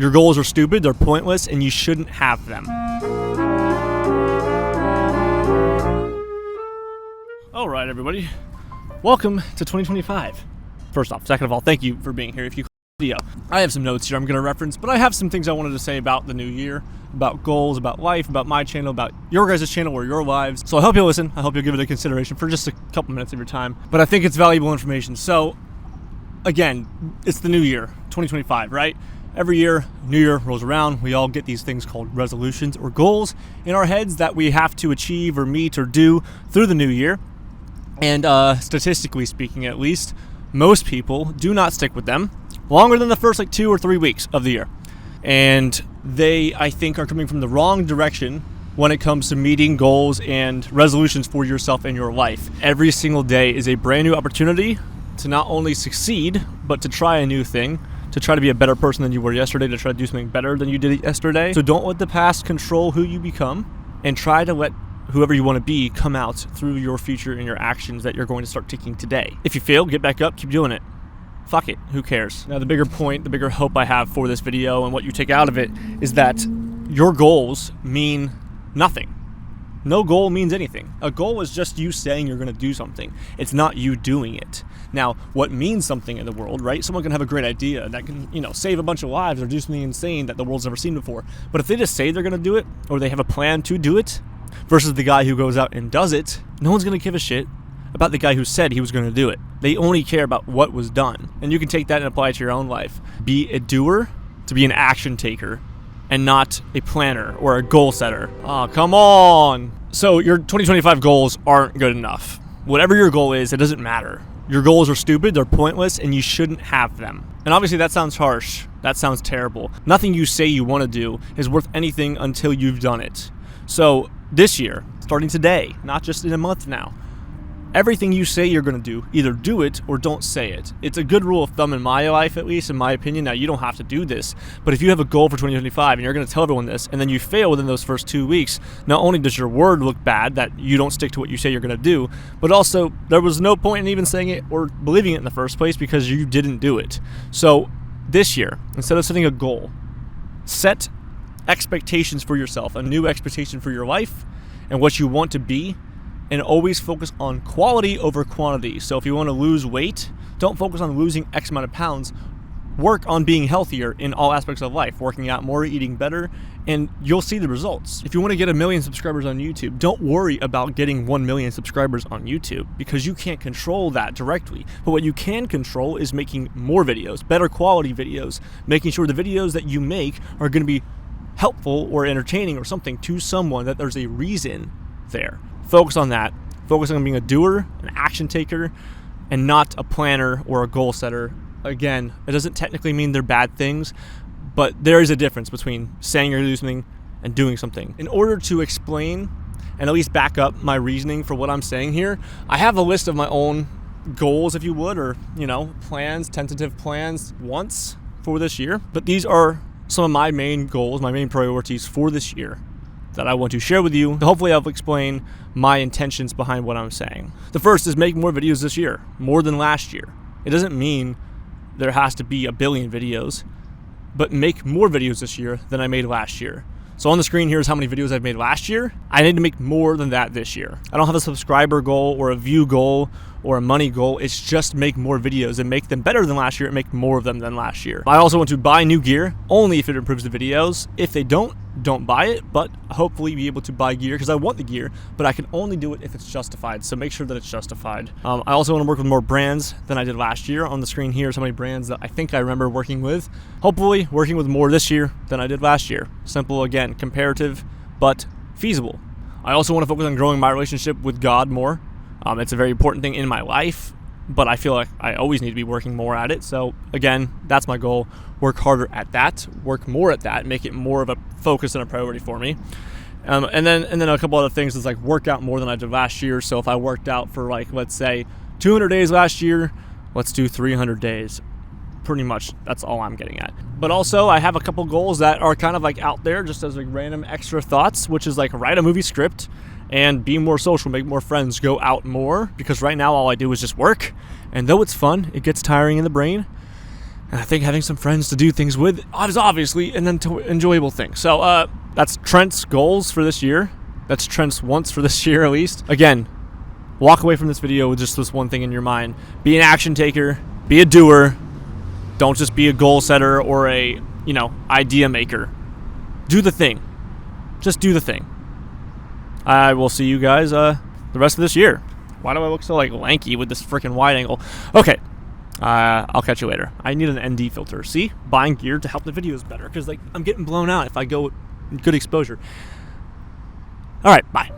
Your goals are stupid, they're pointless, and you shouldn't have them. All right, everybody. Welcome to 2025. First off, second of all, thank you for being here. If you video, I have some notes here I'm going to reference, but I have some things I wanted to say about the new year, about goals, about life, about my channel, about your guys' channel or your lives. So I hope you'll listen. I hope you'll give it a consideration for just a couple minutes of your time. But I think it's valuable information. So again, it's the new year, 2025, right? Every year, New Year rolls around, we all get these things called resolutions or goals in our heads that we have to achieve or meet or do through the new year. And statistically speaking, at least, most people do not stick with them longer than the first 2 or 3 weeks of the year. And they, I think, are coming from the wrong direction when it comes to meeting goals and resolutions for yourself and your life. Every single day is a brand new opportunity to not only succeed, but to try a new thing, to try to be a better person than you were yesterday, to try to do something better than you did yesterday. So don't let the past control who you become, and try to let whoever you want to be come out through your future and your actions that you're going to start taking today. If you fail, get back up, keep doing it. Fuck it, who cares? Now the bigger point, the bigger hope I have for this video and what you take out of it is that your goals mean nothing. No goal means anything. A goal is just you saying you're going to do something. It's not you doing it. Now, what means something in the world, right? Someone can have a great idea that can, save a bunch of lives or do something insane that the world's never seen before. But if they just say they're going to do it, or they have a plan to do it, versus the guy who goes out and does it, no one's going to give a shit about the guy who said he was going to do it. They only care about what was done. And you can take that and apply it to your own life. Be a doer to be an action taker, and not a planner or a goal setter. Oh, come on. So your 2025 goals aren't good enough. Whatever your goal is, it doesn't matter. Your goals are stupid, they're pointless, and you shouldn't have them. And obviously that sounds harsh. That sounds terrible. Nothing you say you want to do is worth anything until you've done it. So this year, starting today, not just in a month now, everything you say you're going to do, either do it or don't say it. It's a good rule of thumb in my life, at least in my opinion. Now, you don't have to do this, but if you have a goal for 2025 and you're going to tell everyone this, and then you fail within those first 2 weeks, not only does your word look bad that you don't stick to what you say you're going to do, but also there was no point in even saying it or believing it in the first place because you didn't do it. So this year, instead of setting a goal, set expectations for yourself, a new expectation for your life and what you want to be, and always focus on quality over quantity. So if you want to lose weight, don't focus on losing X amount of pounds. Work on being healthier in all aspects of life, working out more, eating better, and you'll see the results. If you want to get 1 million subscribers on YouTube, don't worry about getting 1 million subscribers on YouTube because you can't control that directly. But what you can control is making more videos, better quality videos, making sure the videos that you make are going to be helpful or entertaining or something to someone, that there's a reason there. Focus on that. Focus on being a doer, an action taker, and not a planner or a goal setter. Again, it doesn't technically mean they're bad things, but there is a difference between saying you're going to do something and doing something. In order to explain and at least back up my reasoning for what I'm saying here, I have a list of my own goals, if you would, or, plans, tentative plans once for this year. But these are some of my main goals, my main priorities for this year that I want to share with you. Hopefully I'll explain my intentions behind what I'm saying. The first is make more videos this year, more than last year. It doesn't mean there has to be 1 billion videos, but make more videos this year than I made last year. So on the screen here is how many videos I've made last year. I need to make more than that this year. I don't have a subscriber goal or a view goal or a money goal. It's just make more videos and make them better than last year and make more of them than last year. I also want to buy new gear only if it improves the videos. If they don't buy it, but hopefully be able to buy gear because I want the gear, but I can only do it if it's justified. So make sure that it's justified. I also want to work with more brands than I did last year. On the screen here is how many brands that I think I remember working with. Hopefully working with more this year than I did last year. Simple, again, comparative, but feasible. I also want to focus on growing my relationship with God more. It's a very important thing in my life, but I feel like I always need to be working more at it. So again, that's my goal. Work harder at that, work more at that, make it more of a focus and a priority for me. And then a couple other things is like work out more than I did last year. So if I worked out for let's say 200 days last year, let's do 300 days. Pretty much that's all I'm getting at. But also I have a couple goals that are kind of out there just as random extra thoughts, which is write a movie script and be more social, make more friends, go out more, because right now all I do is just work. And though it's fun, it gets tiring in the brain. And I think having some friends to do things with is obviously an enjoyable thing. So that's Trent's goals for this year. That's Trent's wants for this year at least. Again, walk away from this video with just this one thing in your mind. Be an action taker. Be a doer. Don't just be a goal setter or a, idea maker. Do the thing. Just do the thing. I will see you guys the rest of this year. Why do I look so lanky with this freaking wide angle? Okay. I'll catch you later. I need an ND filter. See? Buying gear to help the videos better because I'm getting blown out if I go with good exposure. All right. Bye.